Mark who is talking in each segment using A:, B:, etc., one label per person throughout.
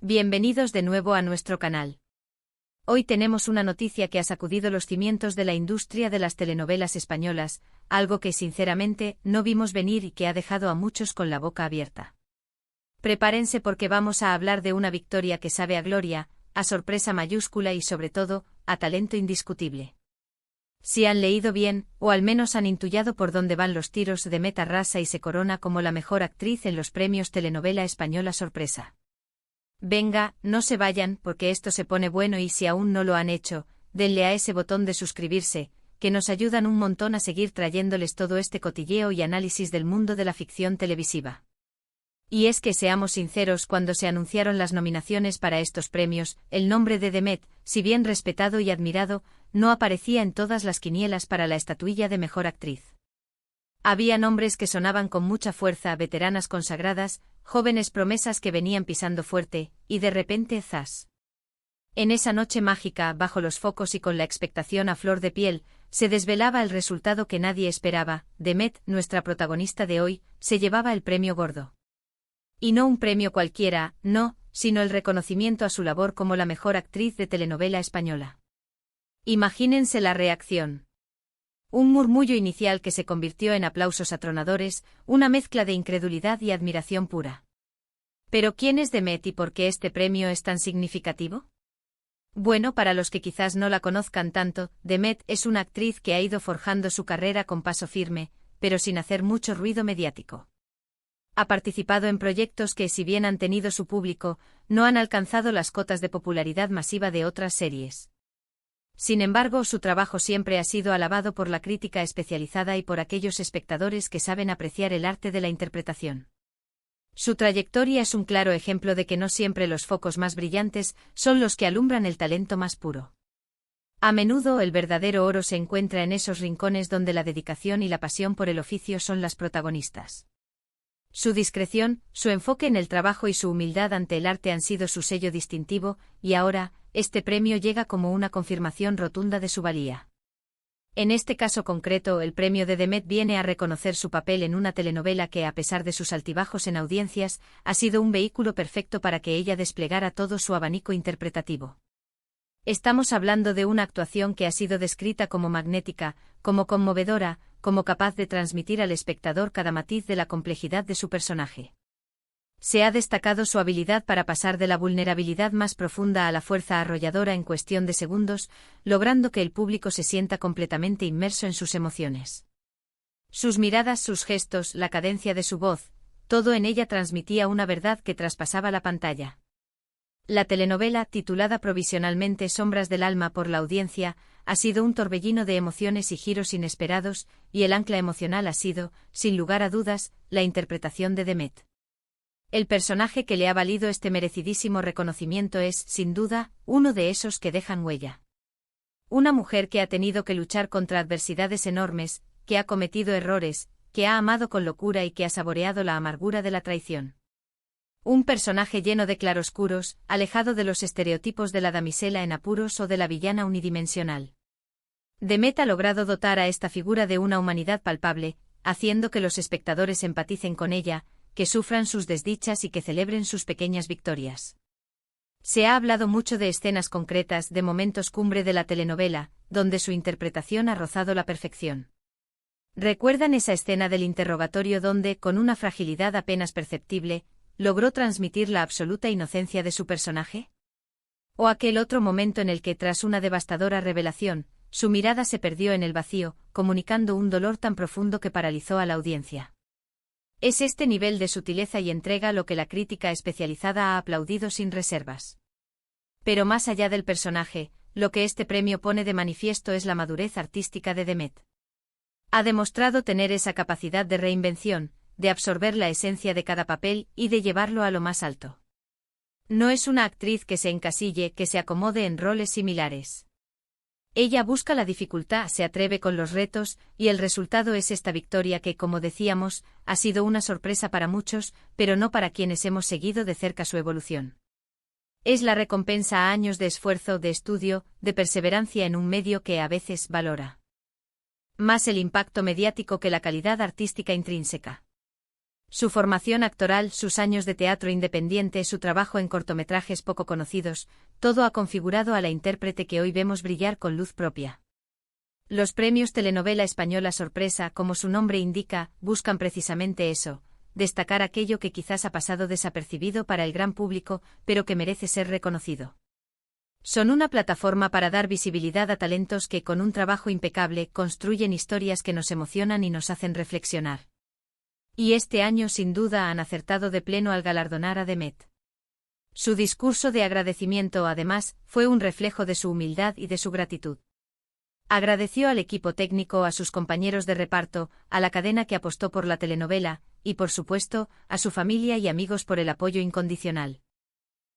A: Bienvenidos de nuevo a nuestro canal. Hoy tenemos una noticia que ha sacudido los cimientos de la industria de las telenovelas españolas, algo que sinceramente no vimos venir y que ha dejado a muchos con la boca abierta. Prepárense porque vamos a hablar de una victoria que sabe a gloria, a sorpresa mayúscula y sobre todo, a talento indiscutible. Si han leído bien, o al menos han intuido por dónde van los tiros, Demet arrasa y se corona como la mejor actriz en los premios Telenovela Española Sorpresa. Venga, no se vayan porque esto se pone bueno y si aún no lo han hecho, denle a ese botón de suscribirse, que nos ayudan un montón a seguir trayéndoles todo este cotilleo y análisis del mundo de la ficción televisiva. Y es que seamos sinceros, cuando se anunciaron las nominaciones para estos premios, el nombre de Demet, si bien respetado y admirado, no aparecía en todas las quinielas para la estatuilla de mejor actriz. Había nombres que sonaban con mucha fuerza, veteranas consagradas, jóvenes promesas que venían pisando fuerte, y de repente ¡zas! En esa noche mágica, bajo los focos y con la expectación a flor de piel, se desvelaba el resultado que nadie esperaba. Demet, nuestra protagonista de hoy, se llevaba el premio gordo. Y no un premio cualquiera, no, sino el reconocimiento a su labor como la mejor actriz de telenovela española. Imagínense la reacción. Un murmullo inicial que se convirtió en aplausos atronadores, una mezcla de incredulidad y admiración pura. ¿Pero quién es Demet y por qué este premio es tan significativo? Bueno, para los que quizás no la conozcan tanto, Demet es una actriz que ha ido forjando su carrera con paso firme, pero sin hacer mucho ruido mediático. Ha participado en proyectos que, si bien han tenido su público, no han alcanzado las cotas de popularidad masiva de otras series. Sin embargo, su trabajo siempre ha sido alabado por la crítica especializada y por aquellos espectadores que saben apreciar el arte de la interpretación. Su trayectoria es un claro ejemplo de que no siempre los focos más brillantes son los que alumbran el talento más puro. A menudo el verdadero oro se encuentra en esos rincones donde la dedicación y la pasión por el oficio son las protagonistas. Su discreción, su enfoque en el trabajo y su humildad ante el arte han sido su sello distintivo, y ahora, este premio llega como una confirmación rotunda de su valía. En este caso concreto, el premio de Demet viene a reconocer su papel en una telenovela que, a pesar de sus altibajos en audiencias, ha sido un vehículo perfecto para que ella desplegara todo su abanico interpretativo. Estamos hablando de una actuación que ha sido descrita como magnética, como conmovedora, como capaz de transmitir al espectador cada matiz de la complejidad de su personaje. Se ha destacado su habilidad para pasar de la vulnerabilidad más profunda a la fuerza arrolladora en cuestión de segundos, logrando que el público se sienta completamente inmerso en sus emociones. Sus miradas, sus gestos, la cadencia de su voz, todo en ella transmitía una verdad que traspasaba la pantalla. La telenovela, titulada provisionalmente Sombras del alma por la audiencia, ha sido un torbellino de emociones y giros inesperados, y el ancla emocional ha sido, sin lugar a dudas, la interpretación de Demet. El personaje que le ha valido este merecidísimo reconocimiento es, sin duda, uno de esos que dejan huella. Una mujer que ha tenido que luchar contra adversidades enormes, que ha cometido errores, que ha amado con locura y que ha saboreado la amargura de la traición. Un personaje lleno de claroscuros, alejado de los estereotipos de la damisela en apuros o de la villana unidimensional. Demet ha logrado dotar a esta figura de una humanidad palpable, haciendo que los espectadores empaticen con ella, que sufran sus desdichas y que celebren sus pequeñas victorias. Se ha hablado mucho de escenas concretas, de momentos cumbre de la telenovela, donde su interpretación ha rozado la perfección. ¿Recuerdan esa escena del interrogatorio donde, con una fragilidad apenas perceptible, logró transmitir la absoluta inocencia de su personaje? ¿O aquel otro momento en el que, tras una devastadora revelación, su mirada se perdió en el vacío, comunicando un dolor tan profundo que paralizó a la audiencia? Es este nivel de sutileza y entrega lo que la crítica especializada ha aplaudido sin reservas. Pero más allá del personaje, lo que este premio pone de manifiesto es la madurez artística de Demet. Ha demostrado tener esa capacidad de reinvención, de absorber la esencia de cada papel y de llevarlo a lo más alto. No es una actriz que se encasille, que se acomode en roles similares. Ella busca la dificultad, se atreve con los retos, y el resultado es esta victoria que, como decíamos, ha sido una sorpresa para muchos, pero no para quienes hemos seguido de cerca su evolución. Es la recompensa a años de esfuerzo, de estudio, de perseverancia en un medio que a veces valora más el impacto mediático que la calidad artística intrínseca. Su formación actoral, sus años de teatro independiente, su trabajo en cortometrajes poco conocidos, todo ha configurado a la intérprete que hoy vemos brillar con luz propia. Los premios Telenovela Española Sorpresa, como su nombre indica, buscan precisamente eso, destacar aquello que quizás ha pasado desapercibido para el gran público, pero que merece ser reconocido. Son una plataforma para dar visibilidad a talentos que, con un trabajo impecable, construyen historias que nos emocionan y nos hacen reflexionar. Y este año sin duda han acertado de pleno al galardonar a Demet. Su discurso de agradecimiento, además, fue un reflejo de su humildad y de su gratitud. Agradeció al equipo técnico, a sus compañeros de reparto, a la cadena que apostó por la telenovela, y por supuesto, a su familia y amigos por el apoyo incondicional.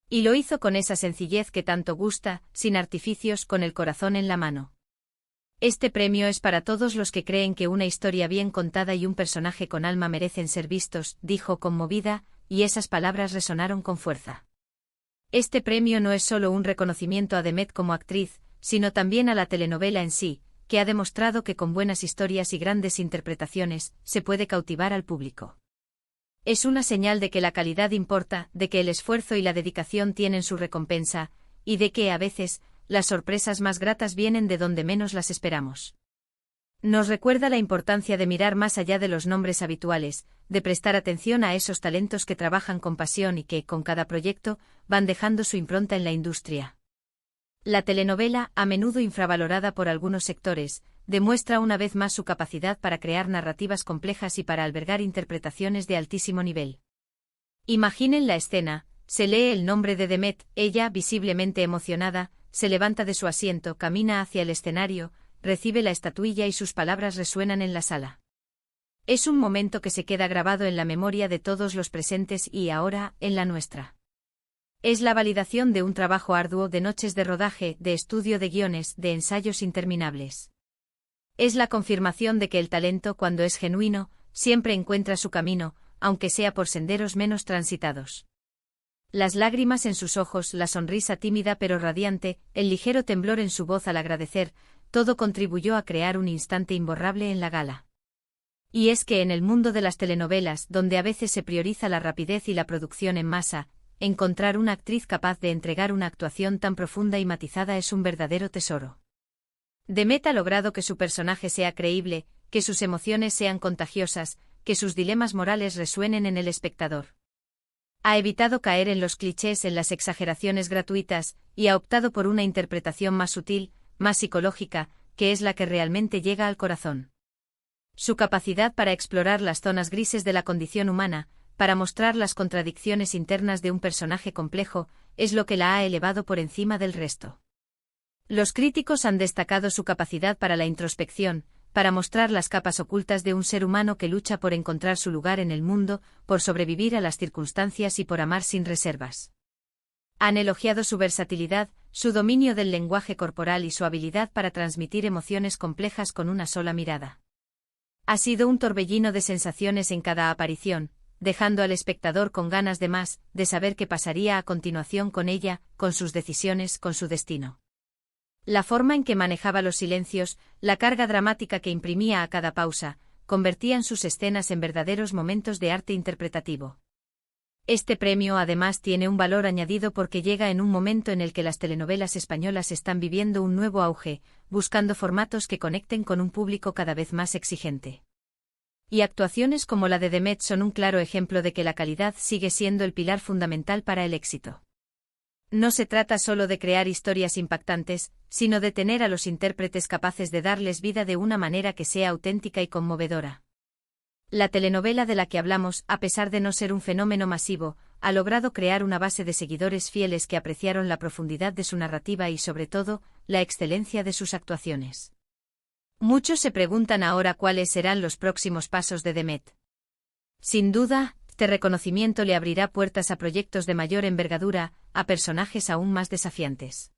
A: Y lo hizo con esa sencillez que tanto gusta, sin artificios, con el corazón en la mano. Este premio es para todos los que creen que una historia bien contada y un personaje con alma merecen ser vistos, dijo conmovida, y esas palabras resonaron con fuerza. Este premio no es solo un reconocimiento a Demet como actriz, sino también a la telenovela en sí, que ha demostrado que con buenas historias y grandes interpretaciones, se puede cautivar al público. Es una señal de que la calidad importa, de que el esfuerzo y la dedicación tienen su recompensa, y de que, a veces, las sorpresas más gratas vienen de donde menos las esperamos. Nos recuerda la importancia de mirar más allá de los nombres habituales, de prestar atención a esos talentos que trabajan con pasión y que, con cada proyecto, van dejando su impronta en la industria. La telenovela, a menudo infravalorada por algunos sectores, demuestra una vez más su capacidad para crear narrativas complejas y para albergar interpretaciones de altísimo nivel. Imaginen la escena, se lee el nombre de Demet, ella, visiblemente emocionada, se levanta de su asiento, camina hacia el escenario, recibe la estatuilla y sus palabras resuenan en la sala. Es un momento que se queda grabado en la memoria de todos los presentes y ahora, en la nuestra. Es la validación de un trabajo arduo, de noches de rodaje, de estudio de guiones, de ensayos interminables. Es la confirmación de que el talento, cuando es genuino, siempre encuentra su camino, aunque sea por senderos menos transitados. Las lágrimas en sus ojos, la sonrisa tímida pero radiante, el ligero temblor en su voz al agradecer, todo contribuyó a crear un instante imborrable en la gala. Y es que en el mundo de las telenovelas, donde a veces se prioriza la rapidez y la producción en masa, encontrar una actriz capaz de entregar una actuación tan profunda y matizada es un verdadero tesoro. Demet ha logrado que su personaje sea creíble, que sus emociones sean contagiosas, que sus dilemas morales resuenen en el espectador. Ha evitado caer en los clichés, en las exageraciones gratuitas, y ha optado por una interpretación más sutil, más psicológica, que es la que realmente llega al corazón. Su capacidad para explorar las zonas grises de la condición humana, para mostrar las contradicciones internas de un personaje complejo, es lo que la ha elevado por encima del resto. Los críticos han destacado su capacidad para la introspección, para mostrar las capas ocultas de un ser humano que lucha por encontrar su lugar en el mundo, por sobrevivir a las circunstancias y por amar sin reservas. Han elogiado su versatilidad, su dominio del lenguaje corporal y su habilidad para transmitir emociones complejas con una sola mirada. Ha sido un torbellino de sensaciones en cada aparición, dejando al espectador con ganas de más, de saber qué pasaría a continuación con ella, con sus decisiones, con su destino. La forma en que manejaba los silencios, la carga dramática que imprimía a cada pausa, convertían sus escenas en verdaderos momentos de arte interpretativo. Este premio además tiene un valor añadido porque llega en un momento en el que las telenovelas españolas están viviendo un nuevo auge, buscando formatos que conecten con un público cada vez más exigente. Y actuaciones como la de Demet son un claro ejemplo de que la calidad sigue siendo el pilar fundamental para el éxito. No se trata solo de crear historias impactantes, sino de tener a los intérpretes capaces de darles vida de una manera que sea auténtica y conmovedora. La telenovela de la que hablamos, a pesar de no ser un fenómeno masivo, ha logrado crear una base de seguidores fieles que apreciaron la profundidad de su narrativa y, sobre todo, la excelencia de sus actuaciones. Muchos se preguntan ahora cuáles serán los próximos pasos de Demet. Sin duda, este reconocimiento le abrirá puertas a proyectos de mayor envergadura, a personajes aún más desafiantes.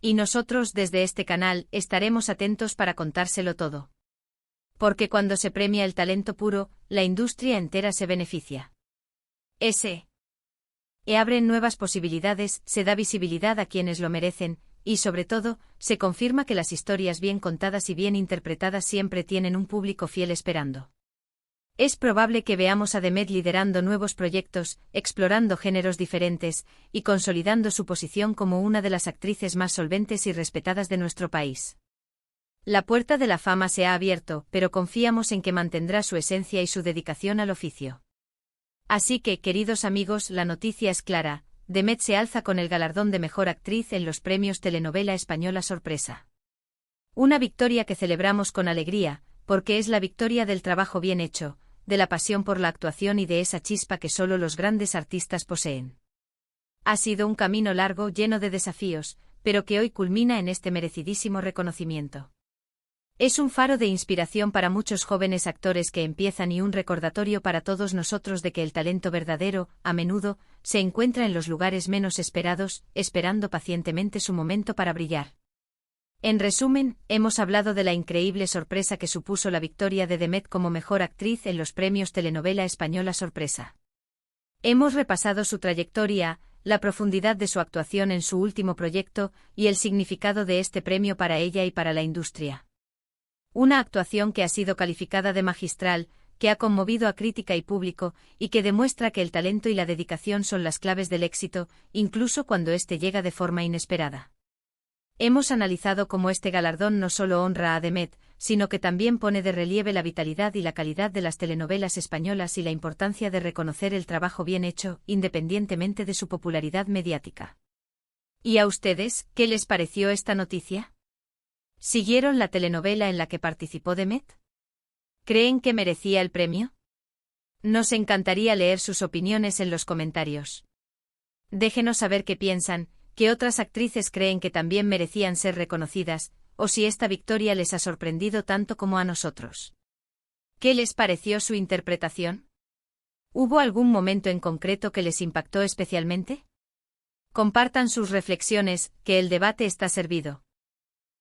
A: Y nosotros desde este canal estaremos atentos para contárselo todo. Porque cuando se premia el talento puro, la industria entera se beneficia. Abren nuevas posibilidades, se da visibilidad a quienes lo merecen, y sobre todo, se confirma que las historias bien contadas y bien interpretadas siempre tienen un público fiel esperando. Es probable que veamos a Demet liderando nuevos proyectos, explorando géneros diferentes, y consolidando su posición como una de las actrices más solventes y respetadas de nuestro país. La puerta de la fama se ha abierto, pero confiamos en que mantendrá su esencia y su dedicación al oficio. Así que, queridos amigos, la noticia es clara: Demet se alza con el galardón de Mejor Actriz en los premios Telenovela Española Sorpresa. Una victoria que celebramos con alegría, porque es la victoria del trabajo bien hecho, de la pasión por la actuación y de esa chispa que solo los grandes artistas poseen. Ha sido un camino largo, lleno de desafíos, pero que hoy culmina en este merecidísimo reconocimiento. Es un faro de inspiración para muchos jóvenes actores que empiezan y un recordatorio para todos nosotros de que el talento verdadero, a menudo, se encuentra en los lugares menos esperados, esperando pacientemente su momento para brillar. En resumen, hemos hablado de la increíble sorpresa que supuso la victoria de Demet como mejor actriz en los premios Telenovela Española Sorpresa. Hemos repasado su trayectoria, la profundidad de su actuación en su último proyecto y el significado de este premio para ella y para la industria. Una actuación que ha sido calificada de magistral, que ha conmovido a crítica y público, y que demuestra que el talento y la dedicación son las claves del éxito, incluso cuando éste llega de forma inesperada. Hemos analizado cómo este galardón no solo honra a Demet, sino que también pone de relieve la vitalidad y la calidad de las telenovelas españolas y la importancia de reconocer el trabajo bien hecho, independientemente de su popularidad mediática. ¿Y a ustedes, qué les pareció esta noticia? ¿Siguieron la telenovela en la que participó Demet? ¿Creen que merecía el premio? Nos encantaría leer sus opiniones en los comentarios. Déjenos saber qué piensan, qué otras actrices creen que también merecían ser reconocidas, o si esta victoria les ha sorprendido tanto como a nosotros. ¿Qué les pareció su interpretación? ¿Hubo algún momento en concreto que les impactó especialmente? Compartan sus reflexiones, que el debate está servido.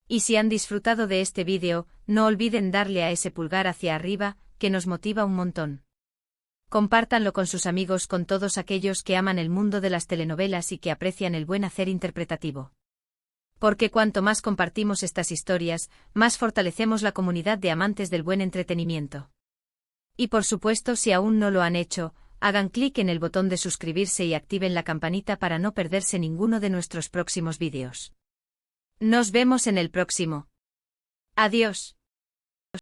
A: Y si han disfrutado de este vídeo, no olviden darle a ese pulgar hacia arriba, que nos motiva un montón. Compártanlo con sus amigos, con todos aquellos que aman el mundo de las telenovelas y que aprecian el buen hacer interpretativo. Porque cuanto más compartimos estas historias, más fortalecemos la comunidad de amantes del buen entretenimiento. Y por supuesto, si aún no lo han hecho, hagan clic en el botón de suscribirse y activen la campanita para no perderse ninguno de nuestros próximos vídeos. Nos vemos en el próximo. Adiós.